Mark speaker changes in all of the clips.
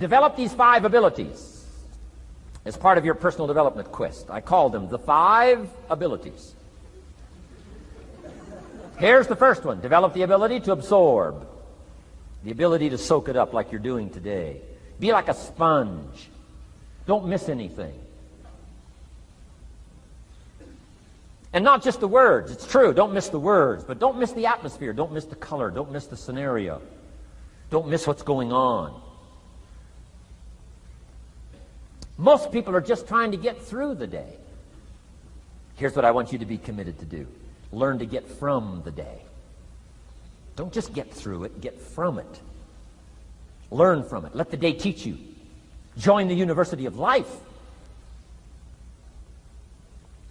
Speaker 1: Develop these 5 abilities as part of your personal development quest. I call them the 5 abilities. Here's the first one. Develop the ability to absorb. The ability to soak it up like you're doing today. Be like a sponge. Don't miss anything. And not just the words. It's true, don't miss the words, but don't miss the atmosphere. Don't miss the color. Don't miss the scenario. Don't miss what's going on. Most people are just trying to get through the day. Here's what I want you to be committed to do. Learn to get from the day. Don't just get through it, get from it. Learn from it. Let the day teach you. Join the University of Life.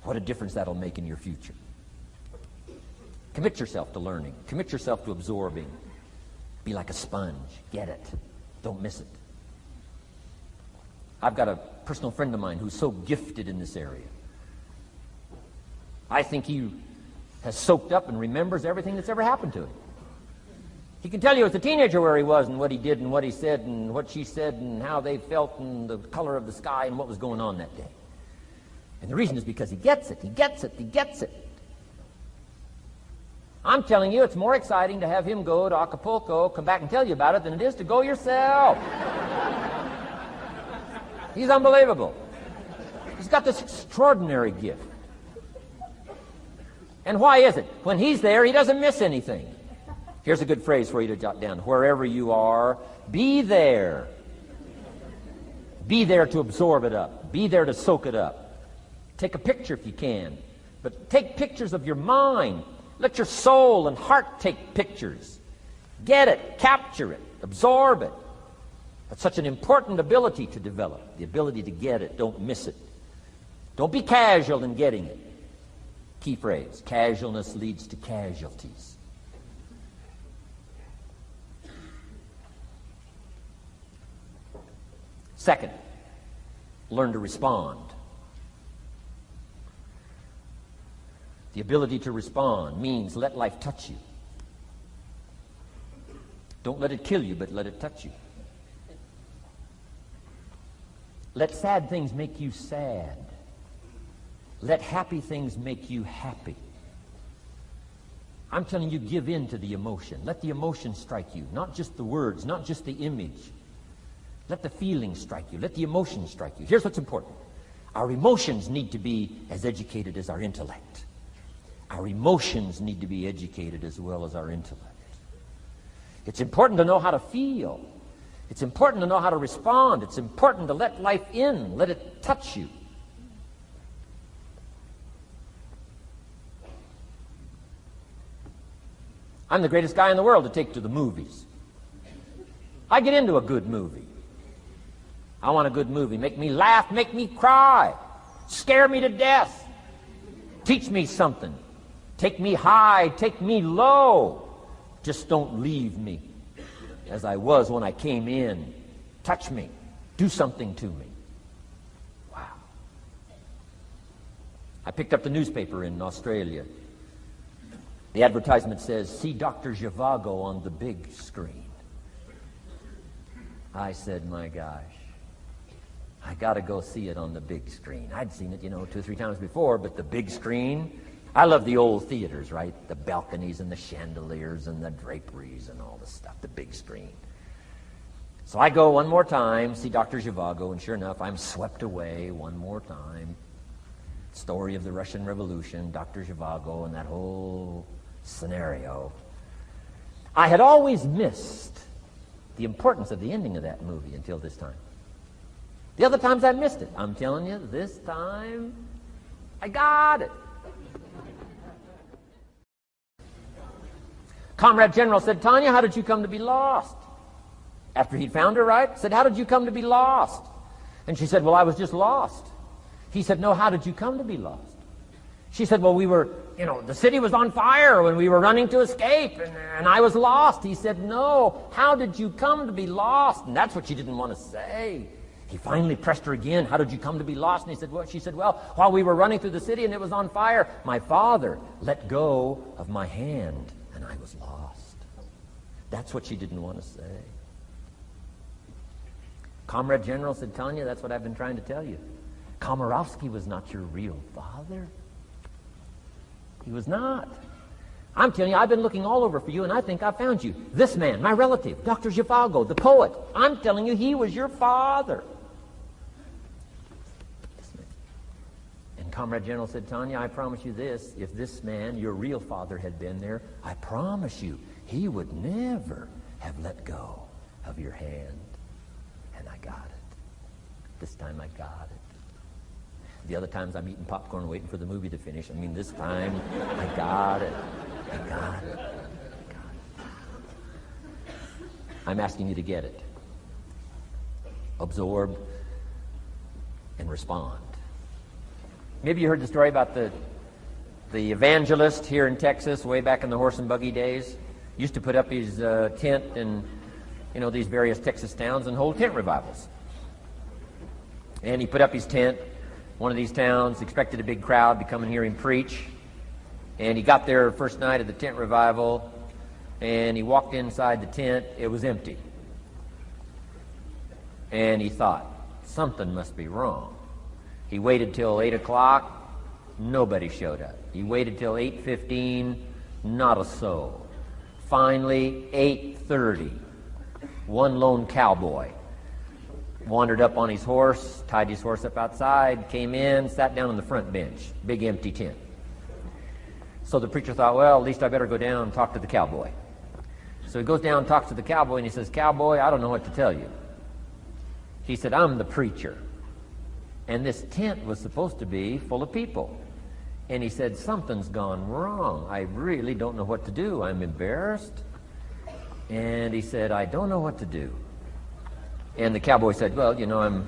Speaker 1: What a difference that'll make in your future. Commit yourself to learning. Commit yourself to absorbing. Be like a sponge. Get it. Don't miss it. I've got a personal friend of mine who's so gifted in this area. I think he has soaked up and remembers everything that's ever happened to him. He can tell you as a teenager where he was and what he did and what he said and what she said and how they felt and the color of the sky and what was going on that day. And the reason is because he gets it. He gets it. He gets it. I'm telling you, it's more exciting to have him go to Acapulco, come back and tell you about it, than it is to go yourself. He's unbelievable. He's got this extraordinary gift. And why is it? When he's there, he doesn't miss anything. Here's a good phrase for you to jot down. Wherever you are, be there. Be there to absorb it up. Be there to soak it up. Take a picture if you can. But take pictures of your mind. Let your soul and heart take pictures. Get it. Capture it. Absorb it. That's such an important ability to develop. The ability to get it. Don't miss it. Don't be casual in getting it. Key phrase. Casualness leads to casualties. Second, learn to respond. The ability to respond means let life touch you. Don't let it kill you, but let it touch you. Let sad things make you sad. Let happy things make you happy. I'm telling you, give in to the emotion. Let the emotion strike you, not just the words, not just the image. Let the feeling strike you. Let the emotion strike you. Here's what's important. Our emotions need to be as educated as our intellect. Our emotions need to be educated as well as our intellect. It's important to know how to feel. It's important to know how to respond. It's important to let life in. Let it touch you. I'm the greatest guy in the world to take to the movies. I get into a good movie. I want a good movie. Make me laugh, make me cry, scare me to death, teach me something, take me high, take me low. Just don't leave me as I was when I came in. Touch me. Do something to me. Wow. I picked up the newspaper in Australia. The advertisement says, see Dr. Zhivago on the big screen. I said, my gosh, I got to go see it on the big screen. I'd seen it, 2 or 3 times before, but the big screen, I love the old theaters, right? The balconies and the chandeliers and the draperies and all the stuff, the big screen. So I go one more time, see Dr. Zhivago, and sure enough, I'm swept away one more time. Story of the Russian Revolution, Dr. Zhivago, and that whole scenario. I had always missed the importance of the ending of that movie until this time. The other times I missed it. I'm telling you, this time, I got it. Comrade General said, Tanya, how did you come to be lost? After he'd found her, right? Said, how did you come to be lost? And she said, well, I was just lost. He said, no, how did you come to be lost? She said, well, we were, the city was on fire when we were running to escape, and I was lost. He said, no, how did you come to be lost? And that's what she didn't want to say. He finally pressed her again, how did you come to be lost? And he said, well, she said, well, while we were running through the city and it was on fire, my father let go of my hand, and I was lost. That's what she didn't want to say. Comrade General said, Tanya, that's what I've been trying to tell you. Komorowski was not your real father. He was not. I'm telling you, I've been looking all over for you, and I think I found you. This man, my relative, Dr. Zhivago, the poet. I'm telling you, he was your father. And Comrade General said, Tanya, I promise you this. If this man, your real father, had been there, I promise you, he would never have let go of your hand. And I got it. This time I got it. The other times I'm eating popcorn waiting for the movie to finish. I mean, this time I got it. I got it. I got it. I'm asking you to get it. Absorb and respond. Maybe you heard the story about the evangelist here in Texas way back in the horse and buggy days. Used to put up his tent in, these various Texas towns and hold tent revivals. And he put up his tent, one of these towns, expected a big crowd to come and hear him preach. And he got there first night of the tent revival, and he walked inside the tent. It was empty. And he thought, something must be wrong. He waited till 8 o'clock. Nobody showed up. He waited till 8:15. Not a soul. Finally, 8:30. One lone cowboy wandered up on his horse, tied his horse up outside, came in, sat down on the front bench. Big empty tent. So the preacher thought, well, at least I better go down and talk to the cowboy. So he goes down and talks to the cowboy, and he says, Cowboy, I don't know what to tell you. He said, I'm the preacher. And this tent was supposed to be full of people. And he said, something's gone wrong. I really don't know what to do. I'm embarrassed. And he said, I don't know what to do. And the cowboy said, well, I'm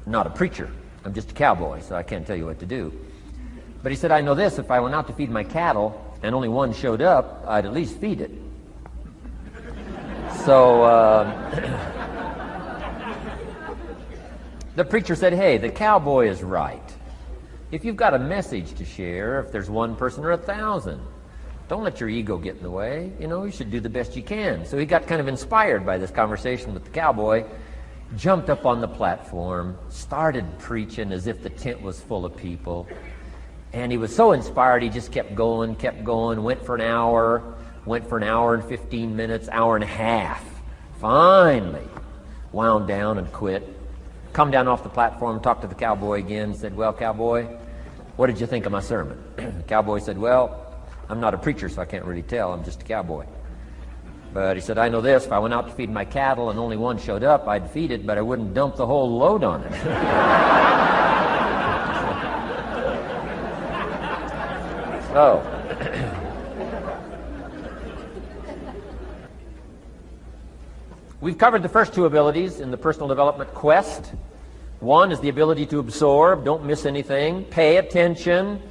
Speaker 1: not a preacher. I'm just a cowboy, so I can't tell you what to do. But he said, I know this. If I went out to feed my cattle and only one showed up, I'd at least feed it. So the preacher said, hey, the cowboy is right. If you've got a message to share, if there's one person or 1,000, don't let your ego get in the way. You should do the best you can. So he got kind of inspired by this conversation with the cowboy, jumped up on the platform, started preaching as if the tent was full of people. And he was so inspired, he just kept going, went for an hour and 15 minutes, hour and a half. Finally, wound down and quit. Come down off the platform, talked to the cowboy again, said, well, cowboy, what did you think of my sermon? The cowboy said, well, I'm not a preacher, so I can't really tell. I'm just a cowboy. But he said, I know this. If I went out to feed my cattle and only one showed up, I'd feed it, but I wouldn't dump the whole load on it. So, we've covered the first two abilities in the personal development quest. One is the ability to absorb, don't miss anything, pay attention.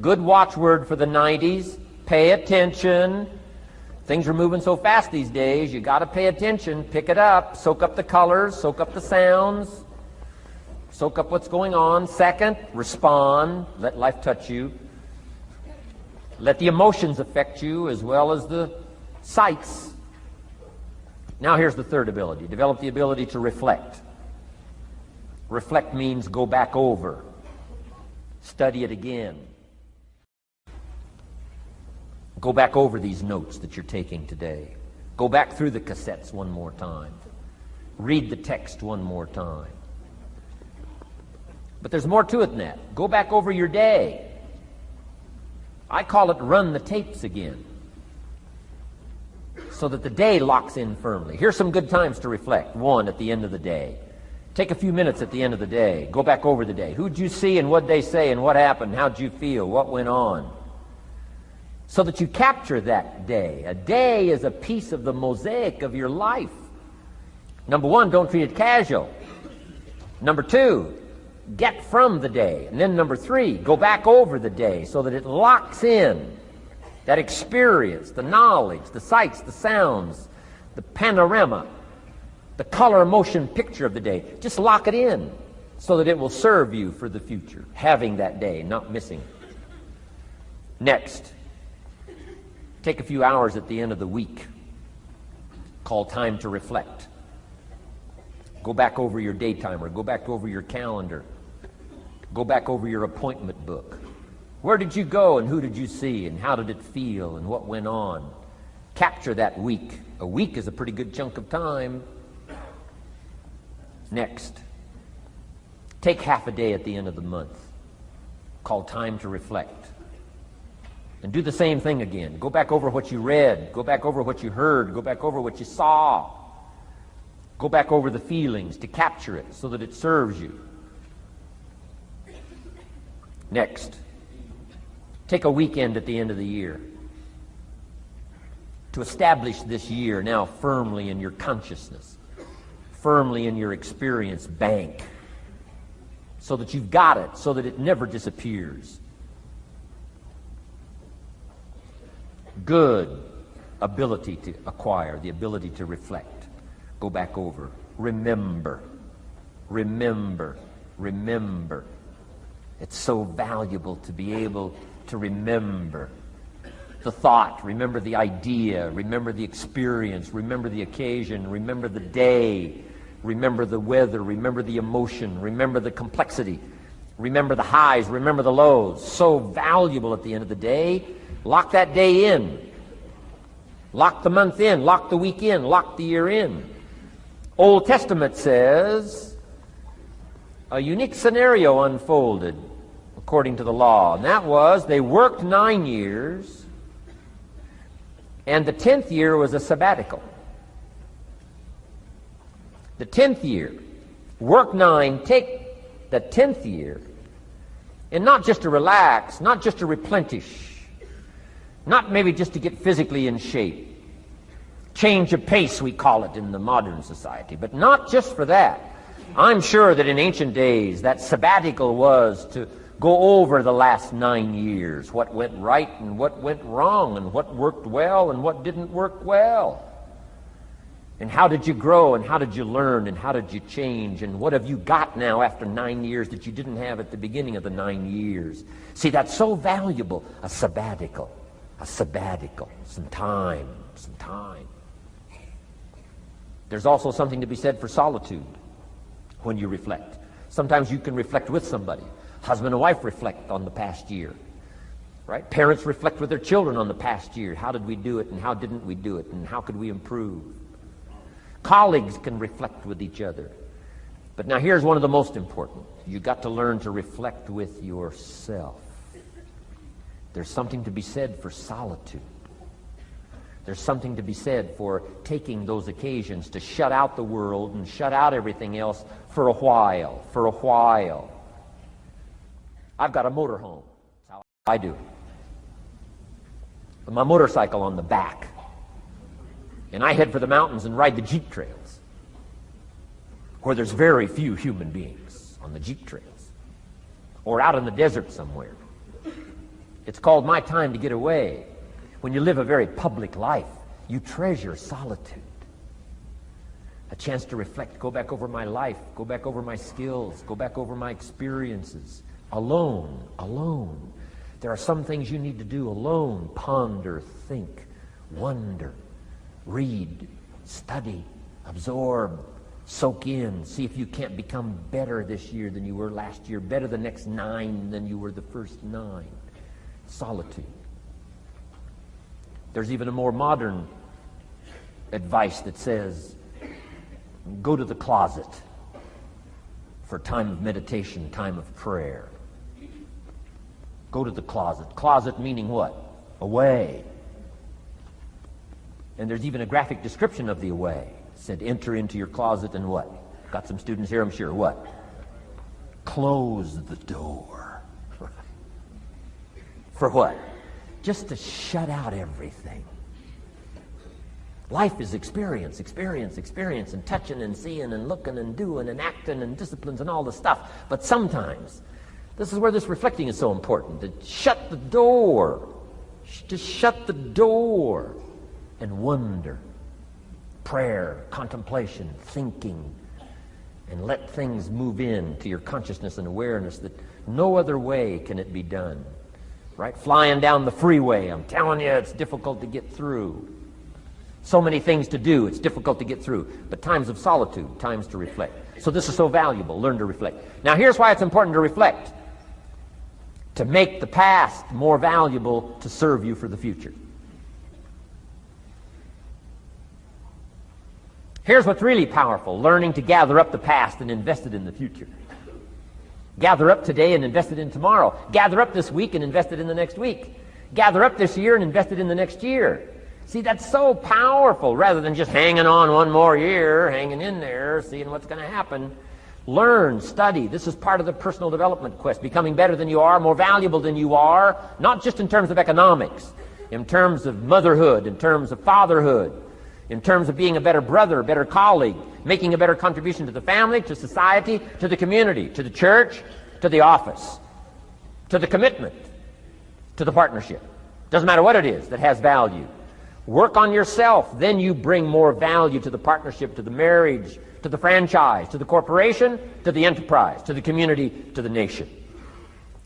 Speaker 1: Good watchword for the 90s, pay attention. Things are moving so fast these days, you got to pay attention, pick it up, soak up the colors, soak up the sounds, soak up what's going on. Second, respond, let life touch you. Let the emotions affect you as well as the sights. Now here's the third ability. Develop the ability to reflect. Reflect means go back over. Study it again. Go back over these notes that you're taking today. Go back through the cassettes one more time. Read the text one more time. But there's more to it than that. Go back over your day. I call it run the tapes again, so that the day locks in firmly. Here's some good times to reflect. One, at the end of the day. Take a few minutes at the end of the day. Go back over the day. Who'd you see and what'd they say and what happened? How'd you feel? What went on? So that you capture that day. A day is a piece of the mosaic of your life. Number one, don't treat it casual. Number two, get from the day. And then number three, go back over the day so that it locks in that experience, the knowledge, the sights, the sounds, the panorama, the color, motion picture of the day. Just lock it in so that it will serve you for the future, having that day, not missing. Next, take a few hours at the end of the week, called time to reflect. Go back over your day timer. Go back over your calendar. Go back over your appointment book. Where did you go and who did you see and how did it feel and what went on? Capture that week. A week is a pretty good chunk of time. Next, take half a day at the end of the month, called time to reflect. And do the same thing again. Go back over what you read. Go back over what you heard. Go back over what you saw. Go back over the feelings to capture it so that it serves you. Next, take a weekend at the end of the year to establish this year now firmly in your consciousness, firmly in your experience bank, so that you've got it, so that it never disappears. Good ability to acquire, the ability to reflect. Go back over. Remember. Remember. Remember. It's so valuable to be able to remember the thought, remember the idea, remember the experience, remember the occasion, remember the day, remember the weather, remember the emotion, remember the complexity, remember the highs, remember the lows. So valuable at the end of the day. Lock that day in. Lock the month in. Lock the week in. Lock the year in. Old Testament says a unique scenario unfolded according to the law. And that was they worked 9 years and the 10th year was a sabbatical. The 10th year, work 9, take the 10th year, and not just to relax, not just to replenish, not maybe just to get physically in shape. Change of pace, we call it in the modern society, but not just for that. I'm sure that in ancient days, that sabbatical was to go over the last 9 years, what went right and what went wrong, and what worked well and what didn't work well. And how did you grow, and how did you learn, and how did you change, and what have you got now after 9 years that you didn't have at the beginning of the 9 years? See, that's so valuable, a sabbatical, some time. There's also something to be said for solitude when you reflect. Sometimes you can reflect with somebody. Husband and wife reflect on the past year, right? Parents reflect with their children on the past year. How did we do it, and how didn't we do it, and how could we improve? Colleagues can reflect with each other. But now here's one of the most important. You've got to learn to reflect with yourself. There's something to be said for solitude. There's something to be said for taking those occasions to shut out the world and shut out everything else for a while. I've got a motorhome. That's how I do it. With my motorcycle on the back. And I head for the mountains and ride the Jeep trails, where there's very few human beings on the Jeep trails, or out in the desert somewhere. It's called my time to get away. When you live a very public life, you treasure solitude. A chance to reflect, go back over my life, go back over my skills, go back over my experiences. Alone. There are some things you need to do alone. Ponder, think, wonder, read, study, absorb, soak in. See if you can't become better this year than you were last year, better the next 9 than you were the first 9. Solitude. There's even a more modern advice that says, go to the closet for time of meditation, time of prayer. Go to the closet. Closet meaning what? Away. And there's even a graphic description of the away. It said, enter into your closet and what? Got some students here, I'm sure. What? Close the door. For what? Just to shut out everything. Life is experience, and touching and seeing and looking and doing and acting and disciplines and all the stuff. But sometimes, this is where this reflecting is so important, to shut the door. To shut the door and wonder. Prayer, contemplation, thinking, and let things move in to your consciousness and awareness that no other way can it be done. Right? Flying down the freeway, I'm telling you, it's difficult to get through. So many things to do, it's difficult to get through. But times of solitude, times to reflect. So this is so valuable, learn to reflect. Now here's why it's important to reflect. To make the past more valuable to serve you for the future. Here's what's really powerful, learning to gather up the past and invest it in the future. Gather up today and invest it in tomorrow. Gather up this week and invest it in the next week. Gather up this year and invest it in the next year. See, that's so powerful, rather than just hanging on one more year, hanging in there, seeing what's going to happen. Learn, study. This is part of the personal development quest, becoming better than you are, more valuable than you are, not just in terms of economics, in terms of motherhood, in terms of fatherhood, in terms of being a better brother, a better colleague, making a better contribution to the family, to society, to the community, to the church, to the office, to the commitment, to the partnership. Doesn't matter what it is that has value. Work on yourself, then you bring more value to the partnership, to the marriage, to the franchise, to the corporation, to the enterprise, to the community, to the nation.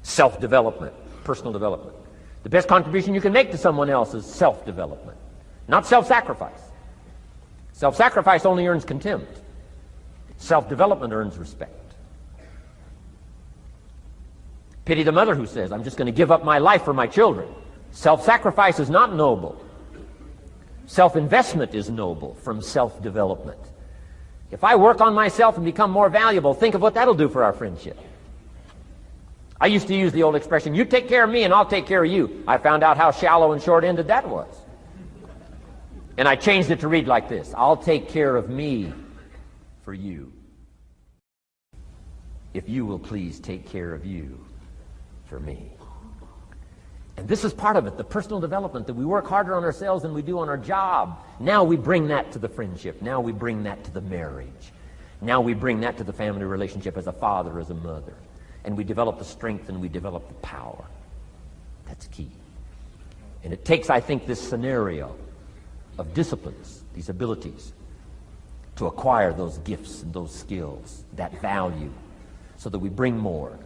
Speaker 1: Self-development, personal development. The best contribution you can make to someone else is self-development, not self-sacrifice. Self-sacrifice only earns contempt. Self-development earns respect. Pity the mother who says, I'm just going to give up my life for my children. Self-sacrifice is not noble. Self-investment is noble from self-development. If I work on myself and become more valuable, think of what that'll do for our friendship. I used to use the old expression, you take care of me and I'll take care of you. I found out how shallow and short-ended that was. And I changed it to read like this, I'll take care of me for you, if you will please take care of you for me. And this is part of it, the personal development, that we work harder on ourselves than we do on our job. Now we bring that to the friendship. Now we bring that to the marriage. Now we bring that to the family relationship as a father, as a mother. And we develop the strength and we develop the power. That's key. And it takes, I think, this scenario of disciplines, these abilities, to acquire those gifts and those skills, that value, so that we bring more.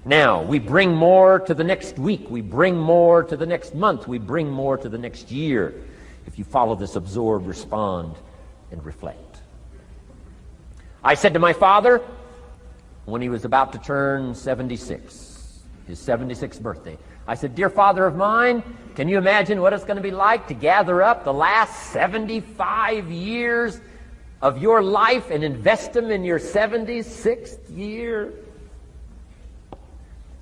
Speaker 1: Now, we bring more to the next week, we bring more to the next month, we bring more to the next year, if you follow this absorb, respond, and reflect. I said to my father, when he was about to turn 76, his 76th birthday, I said, dear father of mine, can you imagine what it's going to be like to gather up the last 75 years of your life and invest them in your 76th year?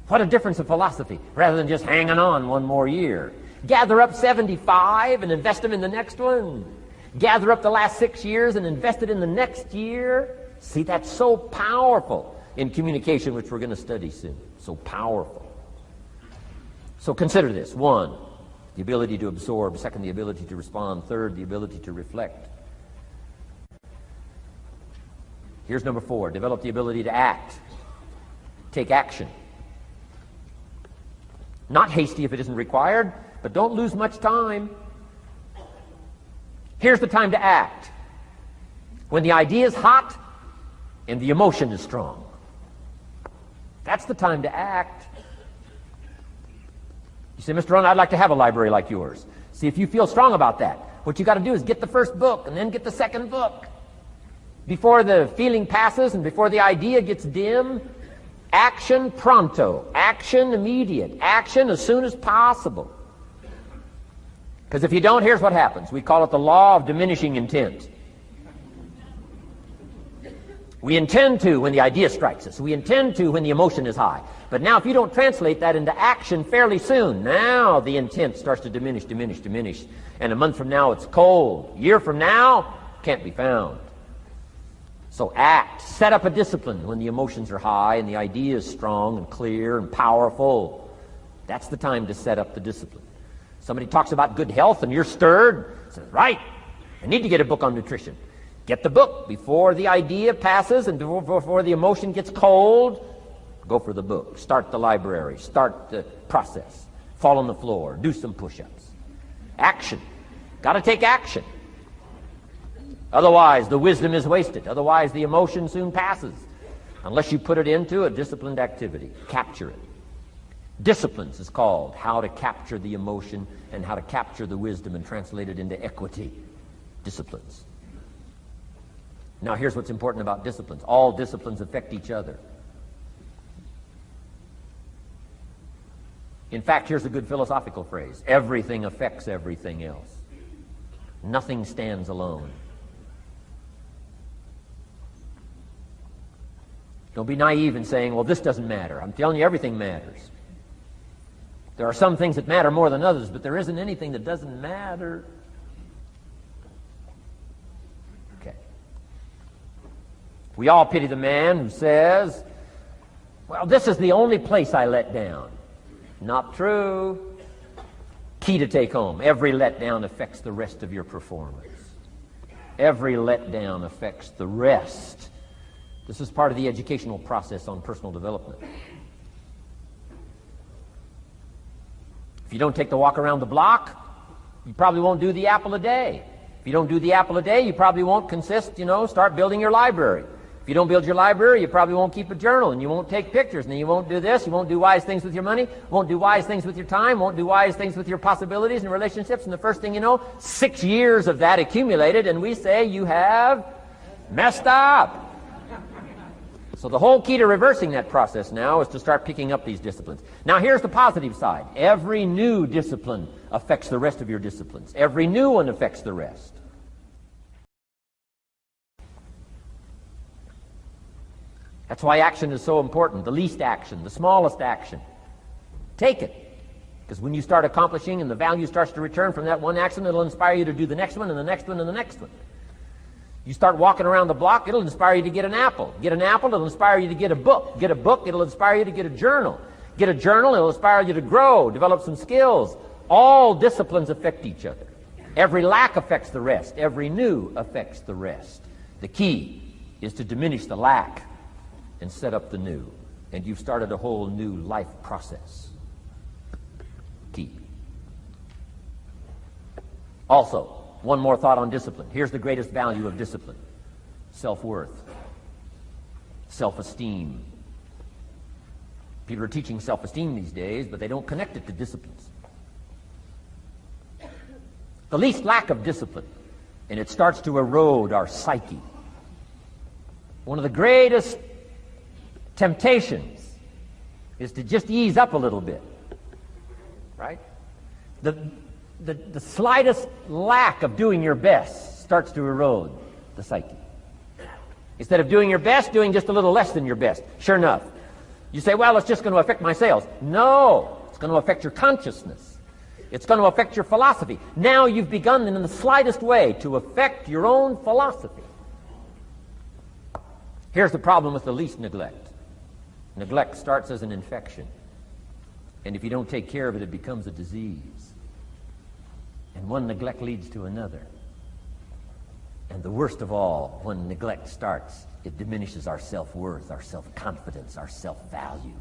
Speaker 1: What a difference of philosophy, rather than just hanging on one more year. Gather up 75 and invest them in the next one. Gather up the last 6 years and invest it in the next year. See, that's so powerful in communication, which we're going to study soon. So powerful. So consider this. 1, the ability to absorb. 2, the ability to respond. 3, the ability to reflect. Here's number 4. Develop the ability to act. Take action. Not hasty if it isn't required, but don't lose much time. Here's the time to act. When the idea is hot and the emotion is strong. That's the time to act. You say, Mr. Rohn, I'd like to have a library like yours. See, if you feel strong about that, what you got to do is get the first book and then get the second book. Before the feeling passes and before the idea gets dim, action pronto, action immediate, action as soon as possible. Because if you don't, here's what happens. We call it the law of diminishing intent. We intend to when the idea strikes us. We intend to when the emotion is high. But now if you don't translate that into action fairly soon, now the intent starts to diminish. And a month from now it's cold. A year from now, can't be found. So act. Set up a discipline when the emotions are high and the idea is strong and clear and powerful. That's the time to set up the discipline. Somebody talks about good health and you're stirred. Says, right, I need to get a book on nutrition. Get the book before the idea passes and before the emotion gets cold. Go for the book. Start the library. Start the process. Fall on the floor. Do some push-ups. Action. Got to take action. Otherwise, the wisdom is wasted. Otherwise, the emotion soon passes. Unless you put it into a disciplined activity. Capture it. Disciplines is called how to capture the emotion and how to capture the wisdom and translate it into equity. disciplines. Now here's what's important about disciplines. All disciplines affect each other. In fact, here's a good philosophical phrase. Everything affects everything else. Nothing stands alone. Don't be naive in saying, well, this doesn't matter. I'm telling you, everything matters. There are some things that matter more than others, but there isn't anything that doesn't matter. Okay. We all pity the man who says, well, this is the only place I let down. Not true. Key to take home. Every letdown affects the rest of your performance. Every letdown affects the rest. This is part of the educational process on personal development. If you don't take the walk around the block, you probably won't do the apple a day. If you don't do the apple a day, you probably won't start building your library. If you don't build your library, you probably won't keep a journal, and you won't take pictures, and then you won't do this, you won't do wise things with your money, won't do wise things with your time, won't do wise things with your possibilities and relationships, and the first thing you know, 6 years of that accumulated, and we say you have messed up. So the whole key to reversing that process now is to start picking up these disciplines. Now here's the positive side. Every new discipline affects the rest of your disciplines. Every new one affects the rest. That's why action is so important. The least action, the smallest action. Take it. Because when you start accomplishing and the value starts to return from that one action, it'll inspire you to do the next one and the next one and the next one. You start walking around the block, it'll inspire you to get an apple. Get an apple, it'll inspire you to get a book. Get a book, it'll inspire you to get a journal. Get a journal, it'll inspire you to grow, develop some skills. All disciplines affect each other. Every lack affects the rest. Every new affects the rest. The key is to diminish the lack and set up the new. And you've started a whole new life process. Key. Also, one more thought on discipline. Here's the greatest value of discipline. Self-worth. Self-esteem. People are teaching self-esteem these days, but they don't connect it to disciplines. The least lack of discipline, and it starts to erode our psyche. One of the greatest temptations is to just ease up a little bit, right? The slightest lack of doing your best starts to erode the psyche. Instead of doing your best, doing just a little less than your best. Sure enough. You say, well, it's just going to affect my sales. No, it's going to affect your consciousness. It's going to affect your philosophy. Now you've begun in the slightest way to affect your own philosophy. Here's the problem with the least neglect. Neglect starts as an infection. And if you don't take care of it, it becomes a disease. And one neglect leads to another. And the worst of all, when neglect starts, it diminishes our self-worth, our self-confidence, our self-value.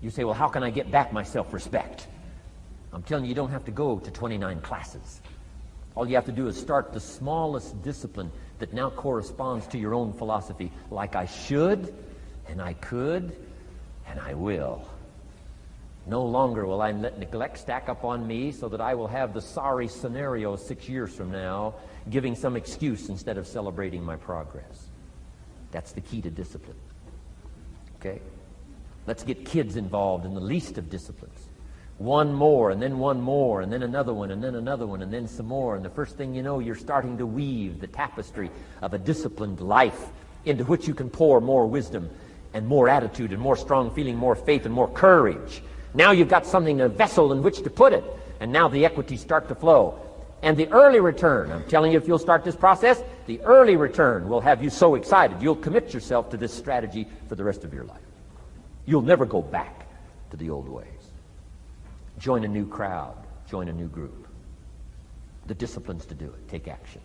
Speaker 1: You say, well, how can I get back my self-respect? I'm telling you, you don't have to go to 29 classes. All you have to do is start the smallest discipline that now corresponds to your own philosophy, like I should, and I could, and I will. No longer will I let neglect stack up on me so that I will have the sorry scenario 6 years from now, giving some excuse instead of celebrating my progress. That's the key to discipline. Okay? Let's get kids involved in the least of disciplines. One more, and then one more, and then another one, and then another one, and then some more. And the first thing you know, you're starting to weave the tapestry of a disciplined life into which you can pour more wisdom and more attitude and more strong feeling, more faith and more courage. Now you've got something, a vessel in which to put it, and now the equities start to flow. And the early return, I'm telling you, if you'll start this process, the early return will have you so excited, you'll commit yourself to this strategy for the rest of your life. You'll never go back to the old ways. Join a new crowd, join a new group. The disciplines to do it, take action.